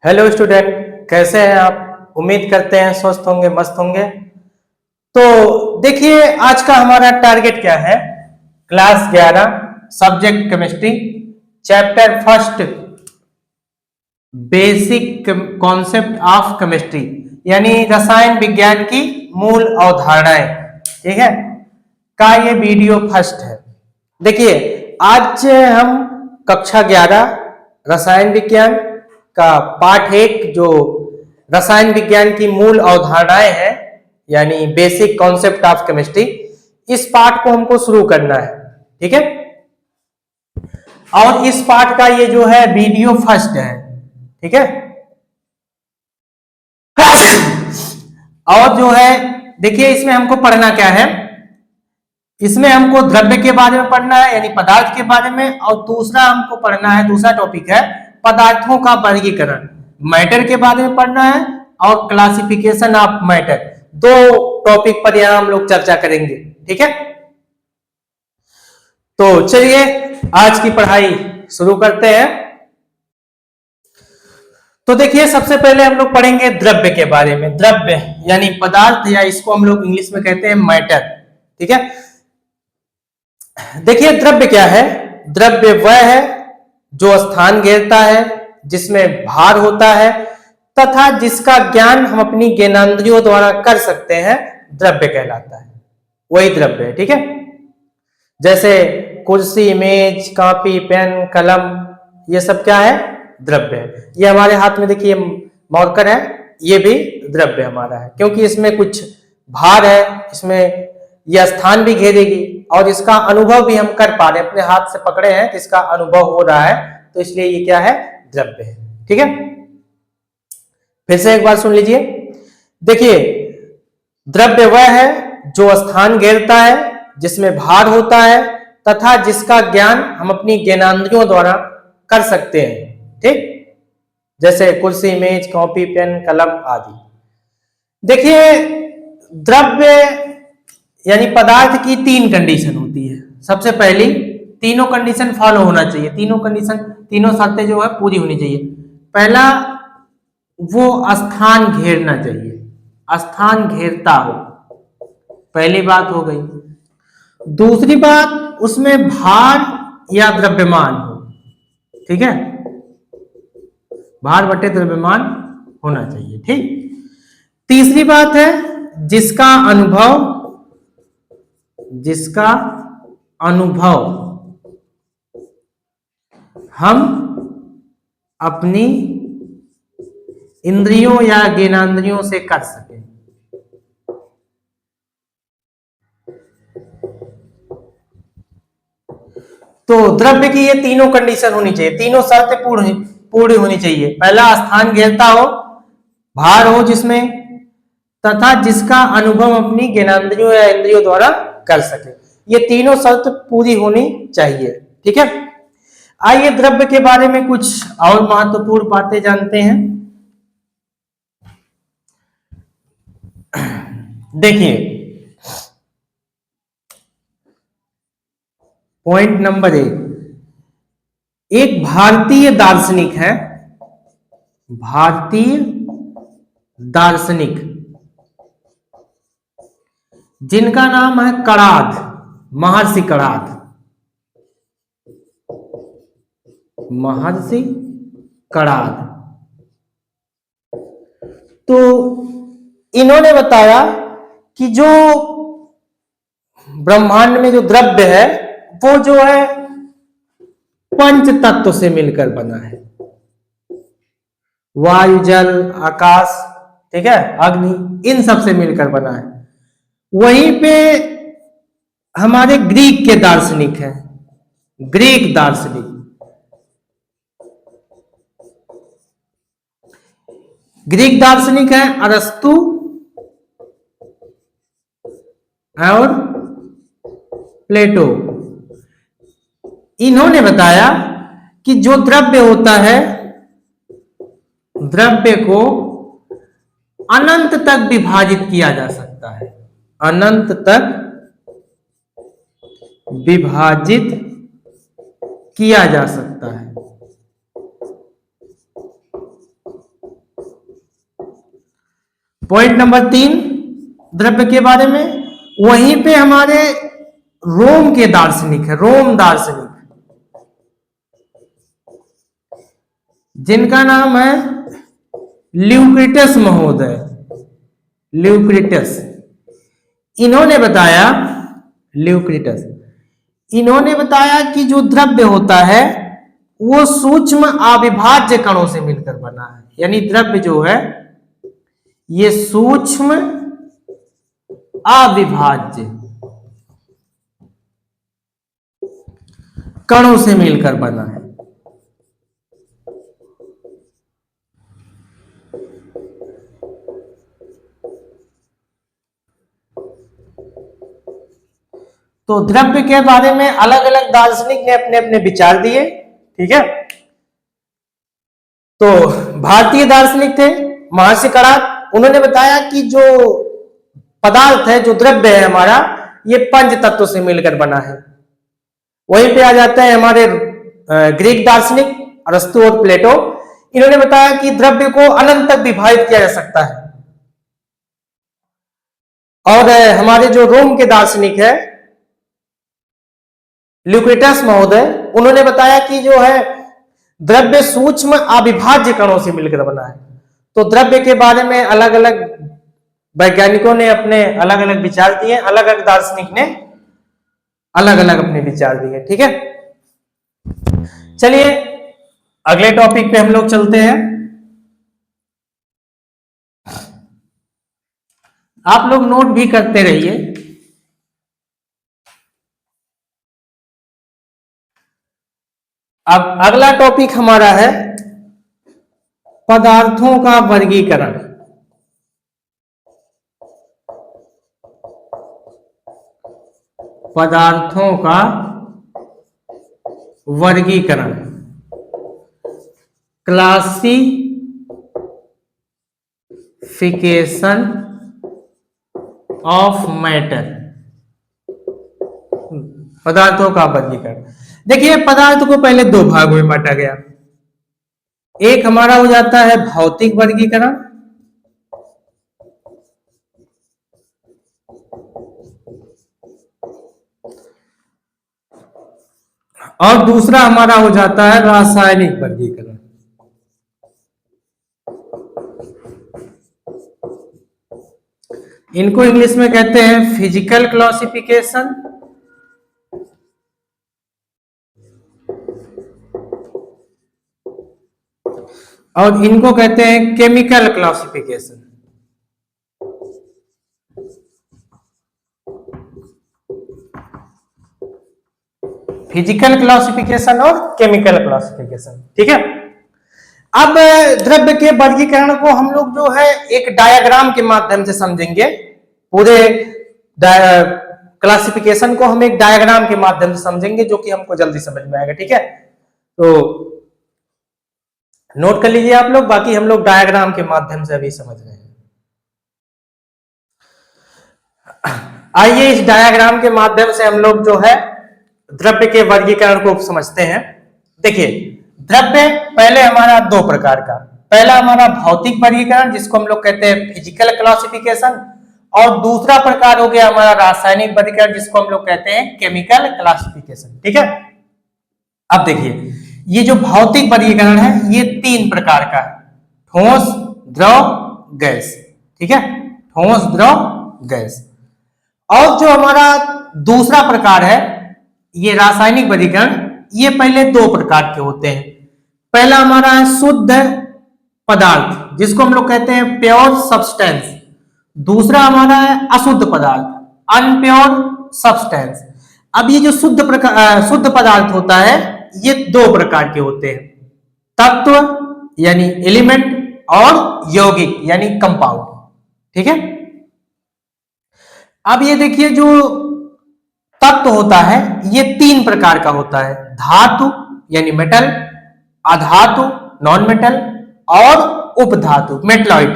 Hello student, कैसे हैं आप? उम्मीद करते हैं स्वस्थ होंगे, मस्त होंगे। तो देखिए, आज का हमारा टारगेट क्या है। Class 11 subject chemistry, chapter first, basic concept of chemistry, यानी रसायन विज्ञान की मूल अवधारणाएं। ठीक है, का ये वीडियो फर्स्ट है। देखिए, आज हम कक्षा 11 रसायन विज्ञान का पाठ 1 जो रसायन विज्ञान की मूल अवधारणाएं हैं, यानी बेसिक कॉन्सेप्ट ऑफ केमिस्ट्री, इस पाठ को हमको शुरू करना है। ठीक है, और इस पाठ का ये जो है वीडियो फर्स्ट है। ठीक है, और जो है देखिए, इसमें हमको पढ़ना क्या है। इसमें हमको द्रव्य के बारे में पढ़ना है, यानी पदार्थ के बारे में, और दूसरा हमको पढ़ना है, दूसरा टॉपिक है पदार्थों का वर्गीकरण। मैटर के बारे में पढ़ना है और क्लासिफिकेशन ऑफ मैटर। दो टॉपिक पर यहां हम लोग चर्चा करेंगे। ठीक है, तो चलिए आज की पढ़ाई शुरू करते हैं। तो देखिए, सबसे पहले हम लोग पढ़ेंगे द्रव्य के बारे में। द्रव्य यानी पदार्थ, या इसको हम लोग इंग्लिश में कहते हैं मैटर। ठीक है, देखिए द्रव्य क्या है। द्रव्य वह है जो स्थान घेरता है, जिसमें भार होता है तथा जिसका ज्ञान हम अपनी ज्ञानेंद्रियों द्वारा कर सकते हैं, द्रव्य कहलाता है। वही द्रव्य है। ठीक है, जैसे कुर्सी, मेज, कॉपी, पेन, कलम, ये सब क्या है? द्रव्य है। ये हमारे हाथ में देखिए मार्कर है, ये भी द्रव्य हमारा है, क्योंकि इसमें कुछ भार है, इसमें यह स्थान भी घेरेगी और इसका अनुभव भी हम कर पा रहे हैं, अपने हाथ से पकड़े हैं, इसका अनुभव हो रहा है, तो इसलिए ये क्या है? द्रव्य है। ठीक है, फिर से एक बार सुन लीजिए। देखिए, द्रव्य वह है जो स्थान घेरता है, जिसमें भार होता है तथा जिसका ज्ञान हम अपनी ज्ञानेंद्रियों द्वारा कर सकते हैं। ठीक, जैसे कुर्सी, मेज, कॉपी, पेन, कलम आदि। देखिए, द्रव्य यानी पदार्थ की 3 कंडीशन होती है। सबसे पहली, तीनों कंडीशन फॉलो होना चाहिए, तीनों शर्तें जो है पूरी होनी चाहिए। पहला, वो स्थान घेरना चाहिए, स्थान घेरता हो, पहली बात हो गई। दूसरी बात, उसमें भार या द्रव्यमान हो। ठीक है, भार बटे द्रव्यमान होना चाहिए। ठीक, तीसरी बात है जिसका अनुभव हम अपनी इंद्रियों या ज्ञानेंद्रियों से कर सके। तो द्रव्य की ये तीनों कंडीशन होनी चाहिए, तीनों शर्तें पूरी होनी चाहिए। पहला, स्थान घेरता हो, भार हो जिसमें, तथा जिसका अनुभव अपनी ज्ञानेंद्रियों या इंद्रियों द्वारा कर सके। ये तीनों शर्त पूरी होनी चाहिए। ठीक है, आइए द्रव्य के बारे में कुछ और महत्वपूर्ण बातें जानते हैं। देखिए, पॉइंट नंबर 1, भारतीय दार्शनिक है, भारतीय दार्शनिक, जिनका नाम है कणाद, महर्षि कणाद, महर्षि कणाद। तो इन्होंने बताया कि जो ब्रह्मांड में जो द्रव्य है, वो जो है 5 तत्व से मिलकर बना है। वायु, जल, आकाश, ठीक है, अग्नि, इन सब से मिलकर बना है। वहीं पे हमारे ग्रीक के दार्शनिक हैं, ग्रीक दार्शनिक, ग्रीक दार्शनिक है अरस्तु और प्लेटो। इन्होंने बताया कि जो द्रव्य होता है, द्रव्य को अनंत तक विभाजित किया जा सकता है, अनंत तक विभाजित किया जा सकता है। पॉइंट नंबर 3 द्रव्य के बारे में। वहीं पे हमारे रोम के दार्शनिक है, रोम दार्शनिक, जिनका नाम है ल्यूक्रिटस महोदय, ल्यूक्रिटस। इन्होंने बताया, ल्यूक्रिटस, इन्होंने बताया कि जो द्रव्य होता है वो सूक्ष्म अविभाज्य कणों से मिलकर बना है। यानी द्रव्य जो है ये सूक्ष्म अविभाज्य कणों से मिलकर बना है। तो द्रव्य के बारे में अलग अलग दार्शनिक ने अपने अपने विचार दिए, ठीक है। तो भारतीय दार्शनिक थे महर्षि करात, उन्होंने बताया कि जो पदार्थ है, जो द्रव्य है हमारा, ये पंच तत्व से मिलकर बना है। वहीं पे आ जाते हैं हमारे ग्रीक दार्शनिक अरस्तु और प्लेटो। इन्होंने बताया कि द्रव्य को अनंत तक विभाजित किया जा सकता है। और हमारे जो रोम के दार्शनिक है ल्यूक्रिटस महोदय, उन्होंने बताया कि जो है द्रव्य सूक्ष्म अविभाज्य कणों से मिलकर बना है। तो द्रव्य के बारे में अलग अलग वैज्ञानिकों ने अपने अलग अलग विचार दिए, अलग अलग दार्शनिक ने अलग अलग अपने विचार दिए, ठीक है। चलिए अगले टॉपिक पे हम लोग चलते हैं। आप लोग नोट भी करते रहिए। अब अगला टॉपिक हमारा है पदार्थों का वर्गीकरण। पदार्थों का वर्गीकरण, क्लासिफिकेशन ऑफ मैटर, पदार्थों का वर्गीकरण। देखिए पदार्थ को पहले दो भागों में बांटा गया। एक हमारा हो जाता है भौतिक वर्गीकरण, और दूसरा हमारा हो जाता है रासायनिक वर्गीकरण। इनको इंग्लिश में कहते हैं फिजिकल क्लासिफिकेशन और इनको कहते हैं केमिकल क्लासिफिकेशन। फिजिकल क्लासिफिकेशन और केमिकल क्लासिफिकेशन, ठीक है। अब द्रव्य के वर्गीकरण को हम लोग जो है एक डायग्राम के माध्यम से समझेंगे। पूरे क्लासिफिकेशन को हम एक डायग्राम के माध्यम से समझेंगे, जो कि हमको जल्दी समझ में आएगा, ठीक है। तो नोट कर लीजिए आप लोग, बाकी हम लोग डायग्राम के माध्यम से अभी समझ रहे हैं। आइए इस डायग्राम के माध्यम से हम लोग जो है द्रव्य के वर्गीकरण को समझते हैं। देखिए द्रव्य पहले हमारा दो प्रकार का, पहला हमारा भौतिक वर्गीकरण जिसको हम लोग कहते हैं फिजिकल क्लासिफिकेशन, और दूसरा प्रकार हो गया हमारा रासायनिक वर्गीकरण जिसको हम लोग कहते हैं केमिकल क्लासिफिकेशन, ठीक है। अब देखिए ये जो भौतिक वर्गीकरण है ये तीन प्रकार का है, ठोस, द्रव, गैस, ठीक है, ठोस, द्रव, गैस। और जो हमारा दूसरा प्रकार है ये रासायनिक वर्गीकरण, ये पहले दो प्रकार के होते हैं। पहला हमारा है शुद्ध पदार्थ जिसको हम लोग कहते हैं प्योर सब्सटेंस, दूसरा हमारा है अशुद्ध पदार्थ, अनप्योर सब्सटेंस। अब ये जो शुद्ध पदार्थ होता है ये दो प्रकार के होते हैं, तत्व यानी एलिमेंट और यौगिक यानी कंपाउंड, ठीक है। अब ये देखिए जो तत्व होता है ये तीन प्रकार का होता है, धातु यानी मेटल, अधातु नॉन मेटल, और उपधातु मेटलॉइड।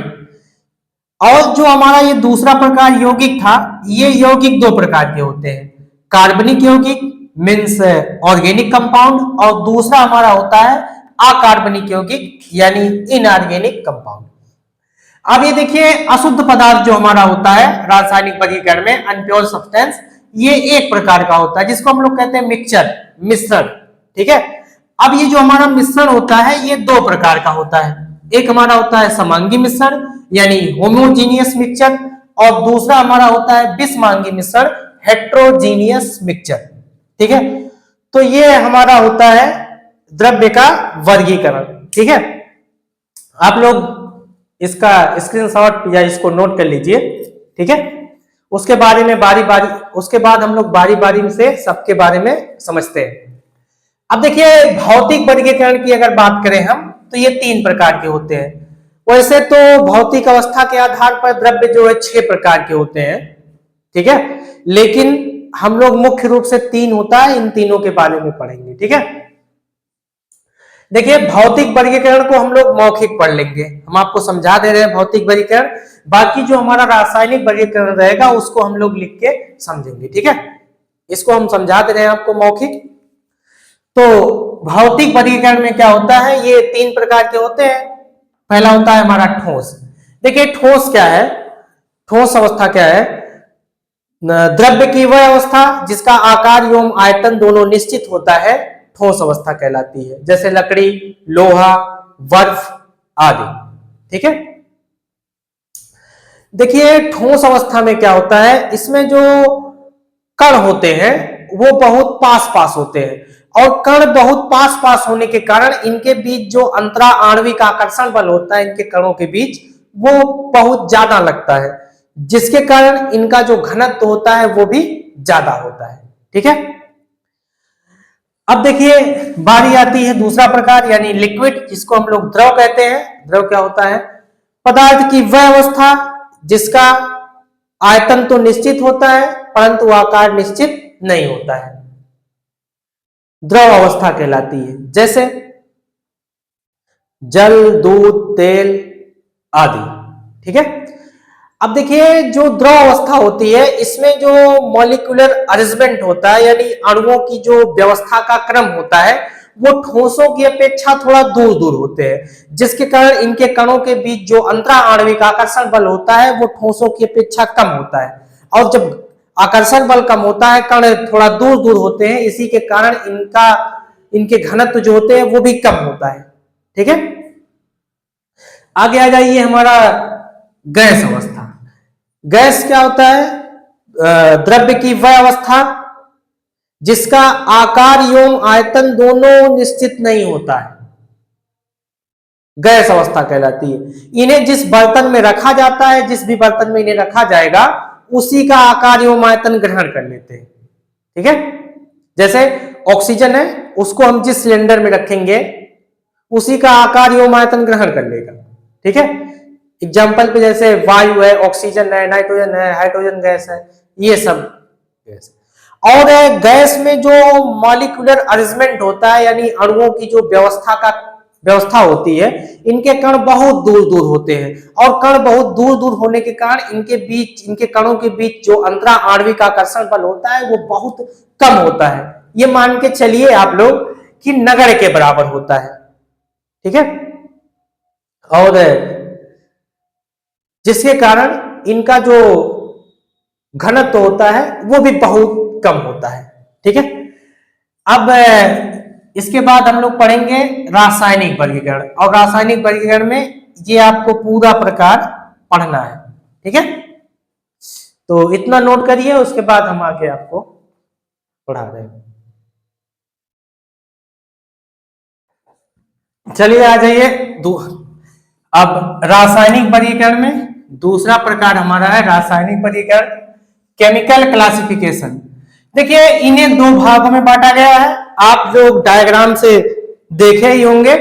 और जो हमारा ये दूसरा प्रकार यौगिक था, ये यौगिक दो प्रकार के होते हैं, कार्बनिक यौगिक मीन्स ऑर्गेनिक कंपाउंड, और दूसरा हमारा होता है अकार्बनिक यौगिक यानी इनऑर्गेनिक कंपाउंड। अब ये देखिए अशुद्ध पदार्थ जो हमारा होता है रासायनिक वर्गीकरण में, अनप्योर सब्सटेंस, ये एक प्रकार का होता है जिसको हम लोग कहते हैं मिक्सचर, मिश्रण। ठीक है, अब ये जो हमारा मिश्रण होता है ये दो प्रकार का होता है। एक हमारा होता है समांगी मिश्रण यानी होमोजीनियस मिक्सचर, और दूसरा हमारा होता है विषमांगी मिश्रण, हेट्रोजीनियस मिक्सचर। ठीक है, तो ये हमारा होता है द्रव्य का वर्गीकरण। ठीक है, आप लोग इसका स्क्रीनशॉट या इसको नोट कर लीजिए। ठीक है, उसके बारे में उसके बाद हम लोग बारी बारी से सबके बारे में समझते हैं। अब देखिए भौतिक वर्गीकरण की अगर बात करें हम तो ये तीन प्रकार के होते हैं। वैसे तो भौतिक अवस्था के आधार पर द्रव्य जो है 6 प्रकार के होते हैं। ठीक है, लेकिन हम लोग मुख्य रूप से 3 होता है, इन तीनों के बारे में पढ़ेंगे। ठीक है, देखिए भौतिक वर्गीकरण को हम लोग मौखिक पढ़ लेंगे, हम आपको समझा दे रहे हैं भौतिक वर्गीकरण। बाकी जो हमारा रासायनिक वर्गीकरण रहेगा उसको हम लोग लिख के समझेंगे। ठीक है, इसको हम समझा दे रहे हैं आपको मौखिक। तो भौतिक वर्गीकरण में क्या होता है, ये 3 प्रकार के होते हैं। पहला होता है हमारा ठोस। देखिए ठोस क्या है, ठोस अवस्था क्या है, द्रव्य की वह अवस्था जिसका आकार एवं आयतन दोनों निश्चित होता है, ठोस अवस्था कहलाती है। जैसे लकड़ी, लोहा, बर्फ आदि। ठीक है, देखिए ठोस अवस्था में क्या होता है, इसमें जो कण होते हैं वो बहुत पास पास होते हैं, और कण बहुत पास पास होने के कारण इनके बीच जो अंतरा आणविक आकर्षण बल होता है इनके कणों के बीच, वो बहुत ज्यादा लगता है, जिसके कारण इनका जो घनत्व होता है वो भी ज्यादा होता है। ठीक है, अब देखिए बारी आती है दूसरा प्रकार यानी लिक्विड, जिसको हम लोग द्रव कहते हैं। द्रव क्या होता है, पदार्थ की वह अवस्था जिसका आयतन तो निश्चित होता है परंतु आकार निश्चित नहीं होता है, द्रव अवस्था कहलाती है। जैसे जल, दूध, तेल आदि। ठीक है, अब देखिए जो द्रव अवस्था होती है इसमें जो मॉलिक्यूलर अरेंजमेंट होता है यानी अणुओं की जो व्यवस्था का क्रम होता है वो ठोसों की अपेक्षा थोड़ा दूर दूर होते हैं, जिसके कारण इनके कणों के बीच जो अंतरा आणविक आकर्षण बल होता है वो ठोसों की अपेक्षा कम होता है। और जब आकर्षण बल कम होता है, कण थोड़ा दूर दूर होते हैं, इसी के कारण इनके घनत्व जो होते हैं वो भी कम होता है। ठीक है, आगे आ जाइए हमारा गैस अवस्था। गैस क्या होता है, द्रव्य की वह अवस्था जिसका आकार एवं आयतन दोनों निश्चित नहीं होता है, गैस अवस्था कहलाती है। इन्हें जिस बर्तन में रखा जाता है, जिस भी बर्तन में इन्हें रखा जाएगा उसी का आकार एवं आयतन ग्रहण कर लेते हैं। ठीक है, जैसे ऑक्सीजन है, उसको हम जिस सिलेंडर में रखेंगे उसी का आकार एवं आयतन ग्रहण कर लेगा। ठीक है, एग्जाम्पल पे जैसे वायु है, ऑक्सीजन है, नाइट्रोजन है, हाइड्रोजन गैस है, ये सब गैस। और गैस में जो मॉलिक्यूलर अरेंजमेंट होता है यानी अणुओं की जो व्यवस्था होती है, इनके कण बहुत दूर दूर होते हैं, और कण बहुत दूर दूर होने के कारण इनके कणों के बीच जो अंतरा आणविक आकर्षण बल होता है वो बहुत कम होता है। ये मान के चलिए आप लोग कि नगण्य के बराबर होता है। ठीक है, और जिसके कारण इनका जो घनत्व होता है वो भी बहुत कम होता है। ठीक है, अब इसके बाद हम लोग पढ़ेंगे रासायनिक वर्गीकरण, और रासायनिक वर्गीकरण में ये आपको पूरा प्रकार पढ़ना है। ठीक है, तो इतना नोट करिए, उसके बाद हम आगे आपको पढ़ा रहे हैं। चलिए आ जाइए अब रासायनिक वर्गीकरण में दूसरा प्रकार हमारा है रासायनिक वर्गीकरण, केमिकल क्लासिफिकेशन। देखिए इन्हें 2 भागों में बांटा गया है। आप लोग डायग्राम से देखे ही होंगे,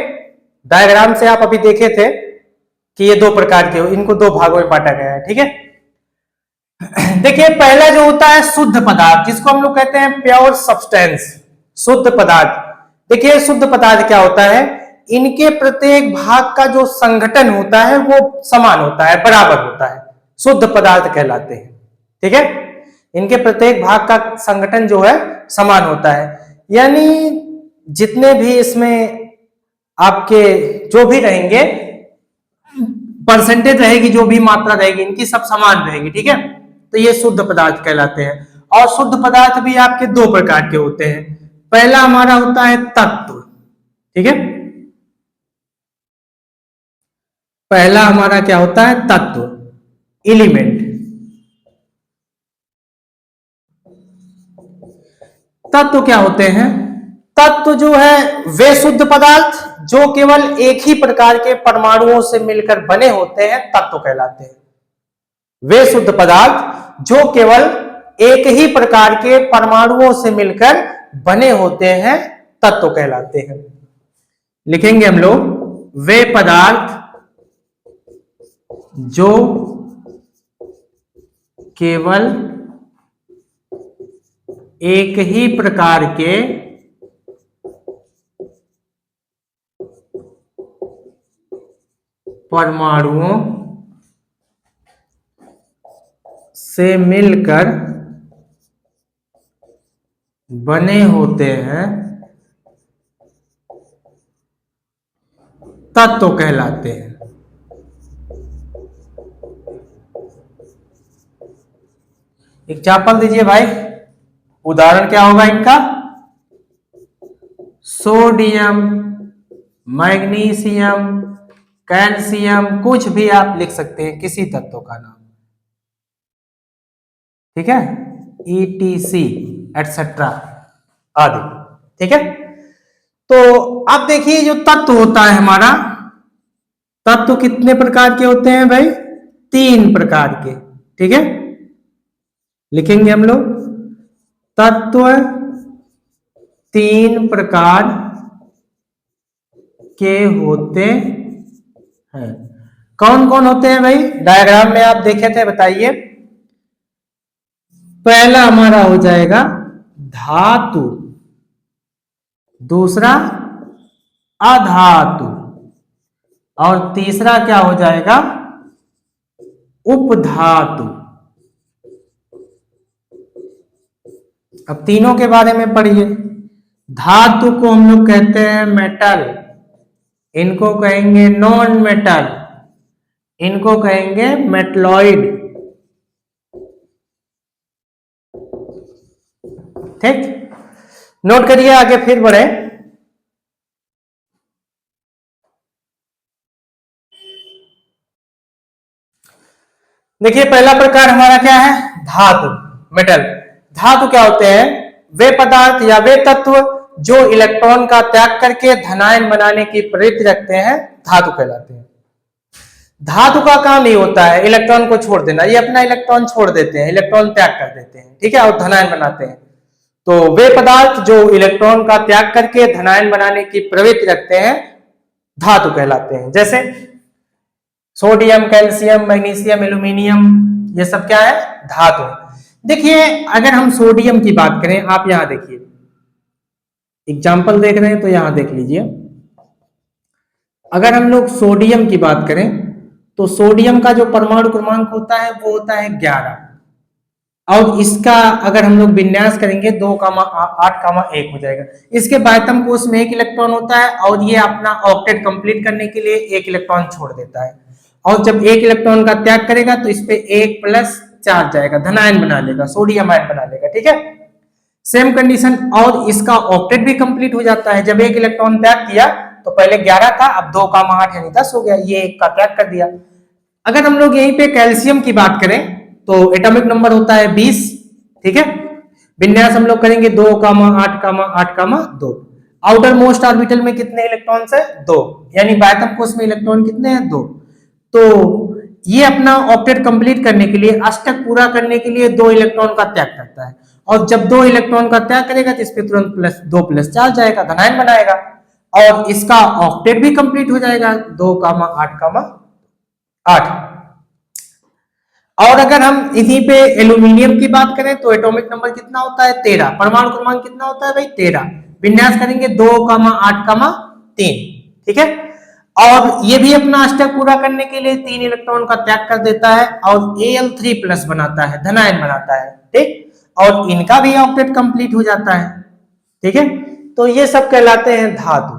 डायग्राम से आप अभी देखे थे कि ये 2 प्रकार के, इनको 2 भागों में बांटा गया है। ठीक है, देखिए पहला जो होता है शुद्ध पदार्थ, जिसको हम लोग कहते हैं प्योर सब्सटेंस, शुद्ध पदार्थ। देखिए शुद्ध पदार्थ क्या होता है, इनके प्रत्येक भाग का जो संघटन होता है वो समान होता है, बराबर होता है, शुद्ध पदार्थ कहलाते हैं। ठीक है, इनके प्रत्येक भाग का संगठन जो है समान होता है, यानी जितने भी इसमें आपके जो भी रहेंगे परसेंटेज रहेगी, जो भी मात्रा रहेगी इनकी सब समान रहेगी, ठीक है। तो ये शुद्ध पदार्थ कहलाते हैं। और शुद्ध पदार्थ भी आपके दो प्रकार के होते हैं। पहला हमारा होता है तत्व, ठीक है। पहला हमारा क्या होता है? तत्व, एलिमेंट। तत्व क्या होते हैं? तत्व जो है वे शुद्ध पदार्थ जो केवल एक ही प्रकार के परमाणुओं से मिलकर बने होते हैं, तत्व कहलाते हैं। वे शुद्ध पदार्थ जो केवल एक ही प्रकार के परमाणुओं से मिलकर बने होते हैं, तत्व कहलाते हैं। लिखेंगे हम लोग, वे पदार्थ जो केवल एक ही प्रकार के परमाणुओं से मिलकर बने होते हैं, तत्व कहलाते हैं। एग्जाम्पल दीजिए भाई, उदाहरण क्या होगा इनका? सोडियम, मैग्नीशियम, कैल्शियम, कुछ भी आप लिख सकते हैं, किसी तत्व का नाम, ठीक है, ETC एटसेट्रा आदि, ठीक है। तो अब देखिए, जो तत्व होता है हमारा, तत्व कितने प्रकार के होते हैं भाई? 3 प्रकार के, ठीक है। लिखेंगे हम लोग, तत्व 3 प्रकार के होते हैं। कौन कौन होते हैं भाई? डायग्राम में आप देखे थे, बताइए। पहला हमारा हो जाएगा धातु, दूसरा अधातु, और तीसरा क्या हो जाएगा? उपधातु। अब तीनों के बारे में पढ़िए। धातु को हम लोग कहते हैं मेटल, इनको कहेंगे नॉन मेटल, इनको कहेंगे मेटलॉइड, ठीक। नोट करिए, आगे फिर बढ़े। देखिए, पहला प्रकार हमारा क्या है? धातु, मेटल। धातु क्या होते हैं? वे पदार्थ या वे तत्व जो इलेक्ट्रॉन का त्याग करके धनायन बनाने की प्रवृत्ति रखते हैं, धातु कहलाते हैं। धातु का काम ये होता है इलेक्ट्रॉन को छोड़ देना, ये अपना इलेक्ट्रॉन छोड़ देते हैं, इलेक्ट्रॉन त्याग कर देते हैं, ठीक है, और धनायन बनाते हैं। तो वे पदार्थ जो इलेक्ट्रॉन का त्याग करके धनायन बनाने की प्रवृत्ति रखते हैं, धातु कहलाते हैं। जैसे सोडियम, कैल्शियम, मैग्नीशियम, एल्यूमिनियम, ये सब क्या है? धातु है। देखिए, अगर हम सोडियम की बात करें, आप यहां देखिए, एग्जाम्पल देख रहे हैं तो यहां देख लीजिए। अगर हम लोग सोडियम की बात करें तो सोडियम का जो परमाणु क्रमांक होता है वो होता है 11, और इसका अगर हम लोग विन्यास करेंगे 2,8,1 हो जाएगा। इसके बाह्यतम कोश में 1 इलेक्ट्रॉन होता है, और ये अपना ऑक्टेट कंप्लीट करने के लिए 1 इलेक्ट्रॉन छोड़ देता है, और जब 1 इलेक्ट्रॉन का त्याग करेगा तो इस पे 1 + चार्ज जाएगा, धनायन बना लेगा, सोडियम आयन बना लेगा, ठीक है। सेम कंडीशन, और इसका ऑक्टेट भी कंप्लीट हो जाता है। जब 1 इलेक्ट्रॉन त्याग किया तो पहले 11 था, अब 2,8 यानी 10 हो गया, ये 1 का त्याग कर दिया। अगर हम लोग यहीं पे कैल्शियम की बात करें तो एटॉमिक नंबर होता है 20, ठीक है। विन्यास हम लोग करेंगे 2,8,8,2। आउटर मोस्ट ऑर्बिटल में कितने इलेक्ट्रॉन्स है? 2, यानी बाह्यतम कोश में इलेक्ट्रॉन कितने हैं? 2। तो ये अपना ऑक्टेट कंप्लीट करने के लिए, अष्टक पूरा करने के लिए 2 इलेक्ट्रॉन का त्याग करता है, और जब 2 इलेक्ट्रॉन का त्याग करेगा तो इस पे तुरंत +2 + चार्ज जाएगा, धनायन बनाएगा, और इसका ऑक्टेट भी कंप्लीट हो जाएगा 2,8,8। और अगर हम इसी पे एल्यूमिनियम की बात करें तो एटॉमिक नंबर कितना होता है? 13। परमाणु क्रमांक कितना होता है भाई? 13। विन्यास करेंगे 2,8,3, ठीक है। और ये भी अपना अष्टक पूरा करने के लिए 3 इलेक्ट्रॉन का त्याग कर देता है, और Al3+ बनाता है, धनायन बनाता है, ठीक। और इनका भी ऑक्टेट कंप्लीट हो जाता है, ठीक है। तो ये सब कहलाते हैं धातु।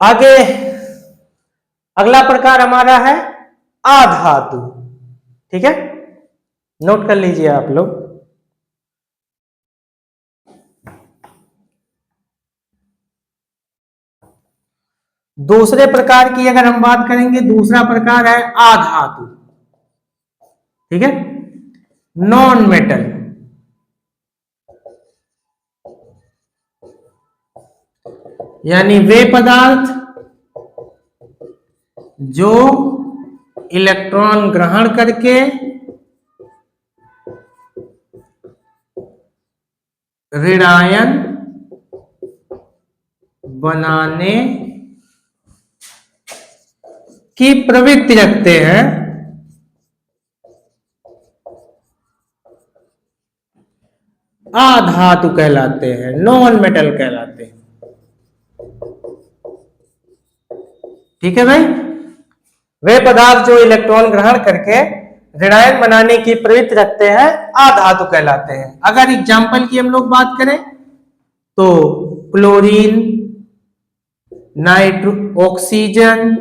आगे अगला प्रकार हमारा है अधातु। ठीक है, नोट कर लीजिए आप लोग। दूसरे प्रकार की अगर हम बात करेंगे, दूसरा प्रकार है अधातु। ठीक है, नॉन मेटल। यानी वे पदार्थ जो इलेक्ट्रॉन ग्रहण करके ऋणायन बनाने की प्रवृत्ति रखते हैं, अधातु कहलाते हैं, नॉन मेटल कहलाते हैं। ठीक है भाई, वे पदार्थ जो इलेक्ट्रॉन ग्रहण करके ऋणायन बनाने की प्रवृत्ति रखते हैं, अधातु कहलाते हैं। अगर एग्जाम्पल की हम लोग बात करें तो क्लोरीन, ऑक्सीजन,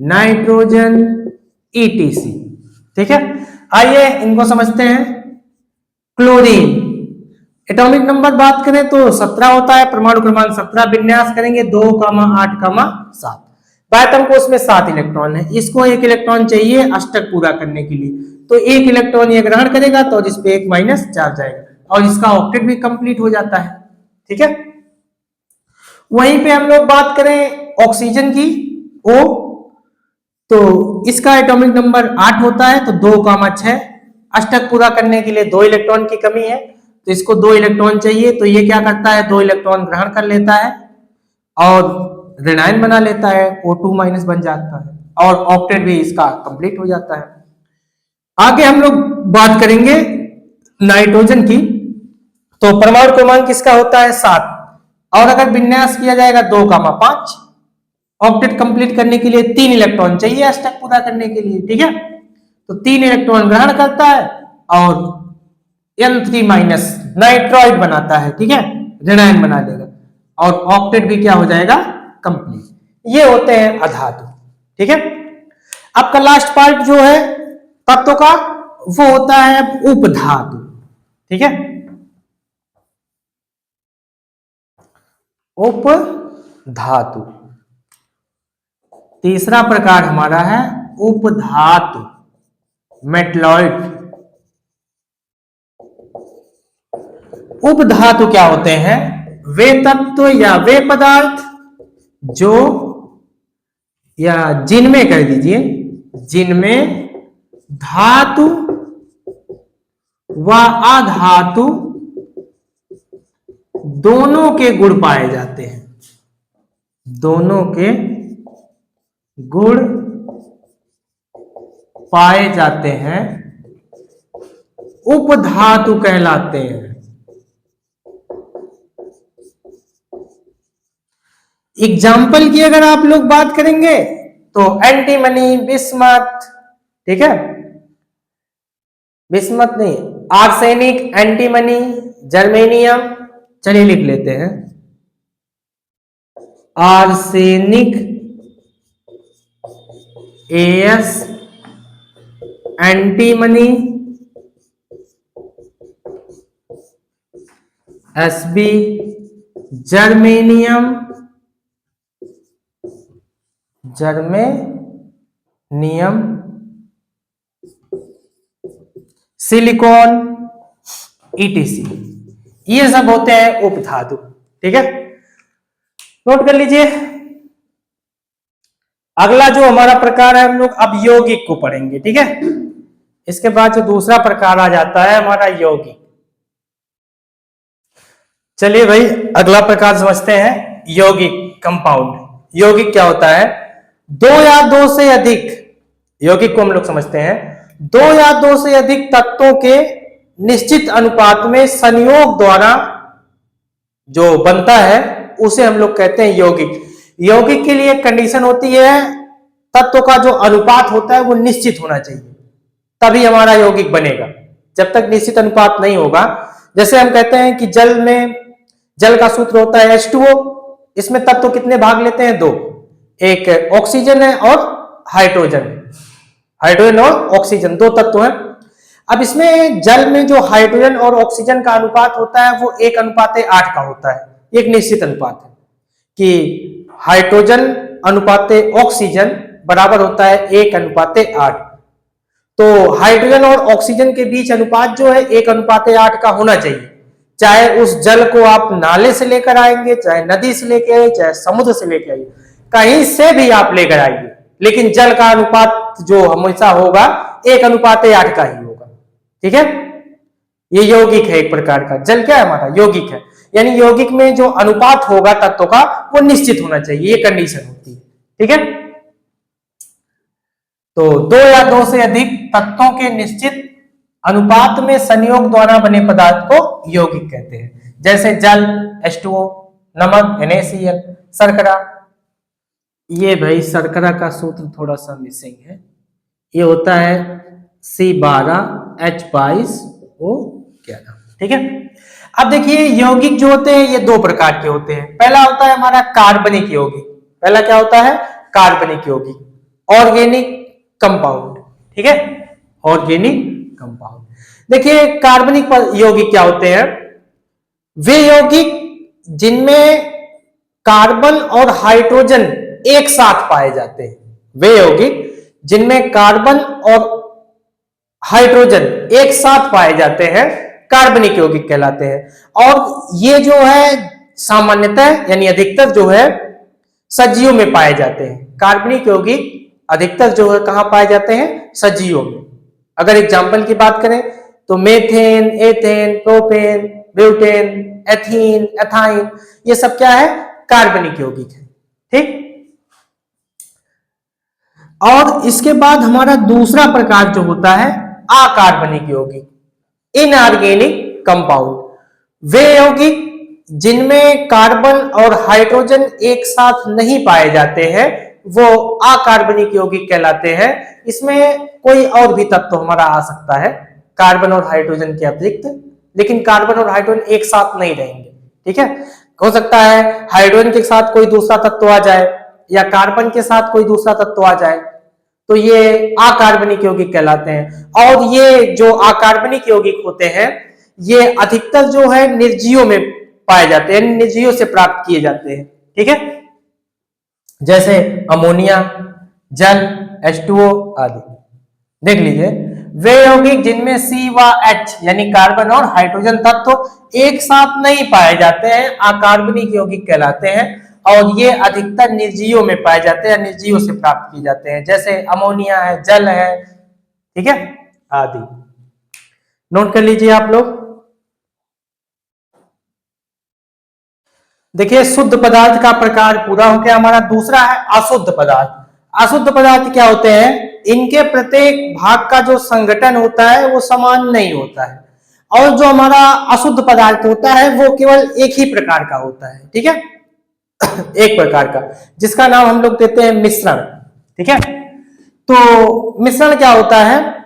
नाइट्रोजन, ईटीसी। ठीक है, आइए इनको समझते हैं। क्लोरीन, एटॉमिक नंबर बात करें तो 17 होता है, परमाणु क्रमांक 17, विन्यास करेंगे 2, 8, 7। बायतम कोष में 7 इलेक्ट्रॉन है, इसको 1 इलेक्ट्रॉन चाहिए अष्टक पूरा करने के लिए, तो 1 इलेक्ट्रॉन ये ग्रहण करेगा तो इस पे 1 माइनस चार्ज जाएगा और इसका ऑक्टेट भी कंप्लीट हो जाता है। ठीक है, वहीं पे हम लोग बात करें ऑक्सीजन की, O, तो इसका एटॉमिक नंबर 8 होता है, तो 2, 6, अष्टक पूरा करने के लिए 2 इलेक्ट्रॉन की कमी है, तो इसको 2 इलेक्ट्रॉन चाहिए, तो ये क्या करता है, 2 इलेक्ट्रॉन ग्रहण कर लेता है और ऋणायन बना लेता है, O2 माइनस बन जाता है और ऑक्टेट भी इसका कंप्लीट हो जाता है। आगे हम लोग बात करेंगे नाइट्रोजन की, तो परमाणु क्रमांक इसका होता है 7 और अगर विन्यास किया जाएगा 2, 5, ऑक्टेट कंप्लीट करने के लिए 3 इलेक्ट्रॉन चाहिए अष्टक पूरा करने के लिए। ठीक है, तो 3 इलेक्ट्रॉन ग्रहण करता है और N3 माइनस नाइट्रॉइड बनाता है। ठीक है, ऋणायन बना लेगा और ऑक्टेट भी क्या हो जाएगा, कंप्लीट। ये होते हैं अधातु। ठीक है, आपका लास्ट पार्ट जो है तत्व का वो होता है उपधातु। ठीक है, उपधातु तीसरा प्रकार हमारा है उपधातु, मेटलॉइड। उपधातु क्या होते हैं, वे तत्व या वे पदार्थ जो, या जिनमें कह दीजिए, जिनमें धातु व अधातु दोनों के गुण पाए जाते हैं, दोनों के गुण पाए जाते हैं, उपधातु कहलाते हैं। एग्जाम्पल की अगर आप लोग बात करेंगे तो एंटीमनी, बिस्मथ, ठीक है, बिस्मथ नहीं, आर्सेनिक, एंटीमनी, जर्मेनियम, चलिए लिख लेते हैं, arsenic, S, antimony, SB, germanium, silicon, etc, ये सब होते हैं उपधातु। ठीक है, नोट कर लीजिए। अगला जो हमारा प्रकार है, हम लोग अब यौगिक को पढ़ेंगे। ठीक है, इसके बाद जो दूसरा प्रकार आ जाता है हमारा यौगिक। चलिए भाई अगला प्रकार समझते हैं, यौगिक, कंपाउंड। यौगिक क्या होता है, 2 या 2 से अधिक, यौगिक को हम लोग समझते हैं 2 या 2 से अधिक तत्वों के निश्चित अनुपात में संयोग द्वारा जो बनता है उसे हम लोग कहते हैं यौगिक। यौगिक के लिए कंडीशन होती है, तत्व का जो अनुपात होता है वो निश्चित होना चाहिए, तभी हमारा यौगिक बनेगा। जब तक निश्चित अनुपात नहीं होगा, जैसे हम कहते हैं कि जल में, जल का सूत्र होता है H2O, इसमें तत्व कितने भाग लेते हैं, 2। एक ऑक्सीजन है और हाइड्रोजन। हाइड्रोजन और ऑक्सीजन दो तत्व हैं। अब इसमें जल में जो हाइड्रोजन और ऑक्सीजन का अनुपात होता है वो 1:8 का होता है। एक निश्चित अनुपात है कि हाइड्रोजन अनुपाते ऑक्सीजन बराबर होता है 1:8। तो हाइड्रोजन और ऑक्सीजन के बीच अनुपात जो है 1:8 का होना चाहिए। चाहे उस जल को आप नाले से लेकर आएंगे, चाहे नदी से लेकर आइए, चाहे समुद्र से लेकर आइए, कहीं से भी आप लेकर आइए, लेकिन जल का अनुपात जो हमेशा होगा 1:8 का ही होगा। ठीक है, ये यौगिक है एक प्रकार का। जल क्या है हमारा? यौगिक है। यानी यौगिक में जो अनुपात होगा तत्वों का वो निश्चित होना चाहिए, ये कंडीशन होती है। ठीक है, तो दो या दो से अधिक तत्वों के निश्चित अनुपात में संयोग द्वारा बने पदार्थ को यौगिक कहते हैं। जैसे जल H2O, नमक NaCl, शर्करा। ये भाई शर्करा का सूत्र थोड़ा सा मिसिंग है, ये होता है C12H22O11। ठीक है, अब देखिए यौगिक जो होते हैं ये दो प्रकार के होते हैं। पहला होता है हमारा कार्बनिक यौगिक। पहला क्या होता है? कार्बनिक यौगिक, ऑर्गेनिक कंपाउंड। ठीक है, ऑर्गेनिक कंपाउंड। देखिए कार्बनिक यौगिक क्या होते हैं? वे यौगिक जिनमें कार्बन और हाइड्रोजन एक साथ पाए जाते हैं। वे यौगिक जिनमें कार्बन और हाइड्रोजन एक साथ पाए जाते हैं कार्बनिक यौगिक कहलाते हैं। और ये जो है सामान्यतः यानी अधिकतर जो है सजीवों में पाए जाते हैं। कार्बनिक यौगिक अधिकतर जो है कहां पाए जाते हैं? सजीवों में। अगर एग्जाम्पल की बात करें तो methane, ethane, propane, butane, ethene, ethyne, ये सब क्या है? कार्बनिक यौगिक है। ठीक, और इसके बाद हमारा दूसरा प्रकार जो होता है अकार्बनिक यौगिक, इनऑर्गेनिक कंपाउंड। वे यौगिक जिनमें कार्बन और हाइड्रोजन एक साथ नहीं पाए जाते हैं वो अकार्बनिक यौगिक कहलाते हैं। इसमें कोई और भी तत्व हमारा आ सकता है कार्बन और हाइड्रोजन के अतिरिक्त, लेकिन कार्बन और हाइड्रोजन एक साथ नहीं रहेंगे। ठीक है, हो सकता है हाइड्रोजन के साथ कोई दूसरा तत्व आ जाए या कार्बन के साथ कोई दूसरा तत्व आ जाए, तो ये अकार्बनिक यौगिक कहलाते हैं। और ये जो अकार्बनिक यौगिक होते हैं ये अधिकतर जो है निर्जीवों में पाए जाते हैं, निर्जीवों से प्राप्त किए जाते हैं। ठीक है, जैसे अमोनिया, जल, H2O आदि। देख लीजिए, वे यौगिक जिनमें C व H यानी कार्बन और हाइड्रोजन तत्व एक साथ नहीं पाए जाते हैं अकार्बनिक यौगिक कहलाते हैं। और ये अधिकतर निर्जीवों में पाए जाते हैं, निर्जीवों से प्राप्त किए जाते हैं। जैसे अमोनिया है, जल है, ठीक है, आदि। नोट कर लीजिए आप लोग। देखिए शुद्ध पदार्थ का प्रकार पूरा हो गया हमारा। दूसरा है अशुद्ध पदार्थ। अशुद्ध पदार्थ क्या होते हैं? इनके प्रत्येक भाग का जो संगठन होता है वो समान नहीं होता है, और जो हमारा अशुद्ध पदार्थ होता है वो केवल एक ही प्रकार का होता है। ठीक है, एक प्रकार का, जिसका नाम हम लोग देते हैं मिश्रण। ठीक है, तो मिश्रण क्या होता है?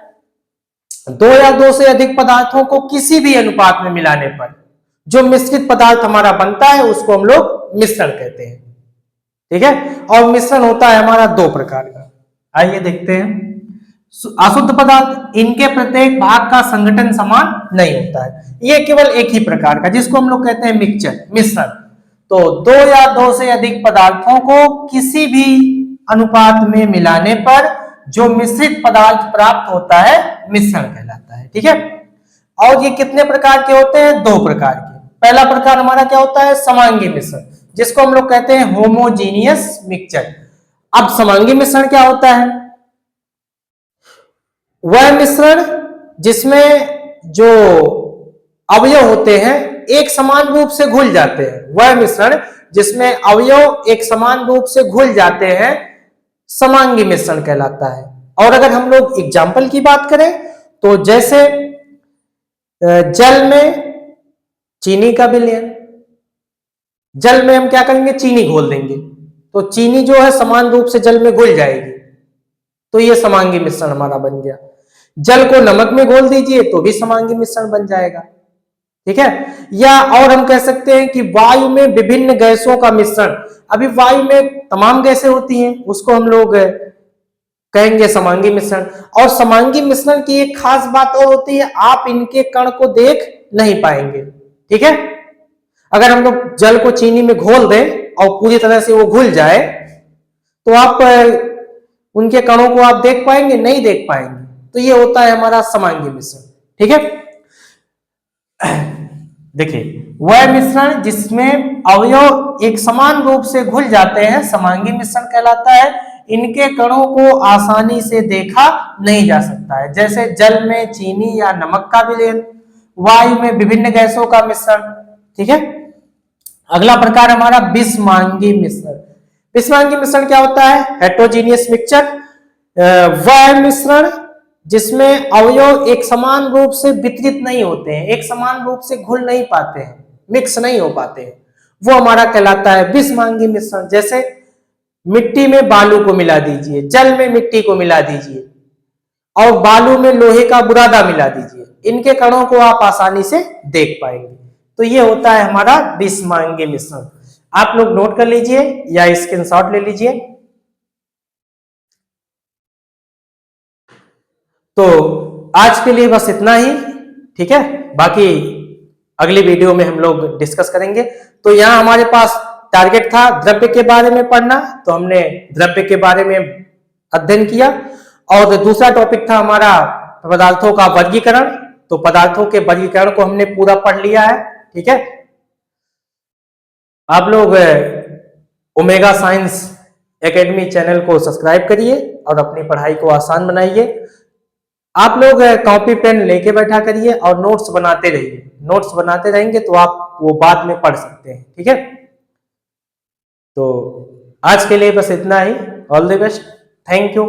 दो या दो से अधिक पदार्थों को किसी भी अनुपात में मिलाने पर जो मिश्रित पदार्थ हमारा बनता है उसको हम लोग मिश्रण कहते हैं। ठीक है, और मिश्रण होता है हमारा दो प्रकार का। आइए देखते हैं। अशुद्ध पदार्थ, इनके प्रत्येक भाग का संगठन समान नहीं होता है, ये केवल एक ही प्रकार का, जिसको हम लोग कहते हैं मिक्सचर, मिश्रण। तो दो या दो से अधिक पदार्थों को किसी भी अनुपात में मिलाने पर जो मिश्रित पदार्थ प्राप्त होता है मिश्रण कहलाता है। ठीक है, और ये कितने प्रकार के होते हैं? दो प्रकार के। पहला प्रकार हमारा क्या होता है? समांगी मिश्रण, जिसको हम लोग कहते हैं होमोजीनियस मिक्सचर। अब समांगी मिश्रण क्या होता है? वह मिश्रण जिसमें जो अवयव होते हैं एक समान रूप से घुल जाते हैं। वह मिश्रण जिसमें अवयव एक समान रूप से घुल जाते हैं समांगी मिश्रण कहलाता है। और अगर हम लोग एग्जाम्पल की बात करें तो जैसे जल में चीनी का विलयन, जल में हम क्या करेंगे? चीनी घोल देंगे, तो चीनी जो है समान रूप से जल में घुल जाएगी, तो ये समांगी मिश्रण हमारा बन गया। जल को नमक में घोल दीजिए तो भी समांगी मिश्रण बन जाएगा। ठीक है। या और हम कह सकते हैं कि वायु में विभिन्न गैसों का मिश्रण। अभी वायु में तमाम गैसें होती हैं, उसको हम लोग कहेंगे समांगी मिश्रण। और समांगी मिश्रण की एक खास बात और होती है, आप इनके कण को देख नहीं पाएंगे। ठीक है, अगर हम लोग जल को चीनी में घोल दें और पूरी तरह से वो घुल जाए तो आप उनके कणों को आप देख पाएंगे? नहीं देख पाएंगे। तो ये होता है हमारा समांगी मिश्रण। ठीक है, देखिए वह मिश्रण जिसमें अवयव एक समान रूप से घुल जाते हैं समांगी मिश्रण कहलाता है। इनके कणों को आसानी से देखा नहीं जा सकता है, जैसे जल में चीनी या नमक का विलयन, वायु में विभिन्न गैसों का मिश्रण। ठीक है, अगला प्रकार हमारा विषमांगी मिश्रण। विषमांगी मिश्रण क्या होता है? हेटेरोजीनियस मिक्सचर, वह मिश्रण जिसमें अवयव एक समान रूप से वितरित नहीं होते हैं, एक समान रूप से घुल नहीं पाते हैं, मिक्स नहीं हो पाते हैं, वो हमारा कहलाता है विषमांगी मिश्रण। जैसे मिट्टी में बालू को मिला दीजिए, जल में मिट्टी को मिला दीजिए और बालू में लोहे का बुरादा मिला दीजिए, इनके कणों को आप आसानी से देख पाएंगे। तो ये होता है हमारा विषमांगी मिश्रण। आप लोग नोट कर लीजिए या स्क्रीनशॉट ले लीजिए। तो आज के लिए बस इतना ही। ठीक है, बाकी अगली वीडियो में हम लोग डिस्कस करेंगे। तो यहाँ हमारे पास टारगेट था द्रव्य के बारे में पढ़ना, तो हमने द्रव्य के बारे में अध्ययन किया। और दूसरा टॉपिक था हमारा पदार्थों का वर्गीकरण, तो पदार्थों के वर्गीकरण को हमने पूरा पढ़ लिया है। ठीक है, आप लोग ओमेगा साइंस एकेडमी चैनल को सब्सक्राइब करिए और अपनी पढ़ाई को आसान बनाइए। आप लोग कॉपी पेन लेके बैठा करिए और नोट्स बनाते रहिए। नोट्स बनाते रहेंगे तो आप वो बाद में पढ़ सकते हैं। ठीक है, तो आज के लिए बस इतना ही। All the best, thank you.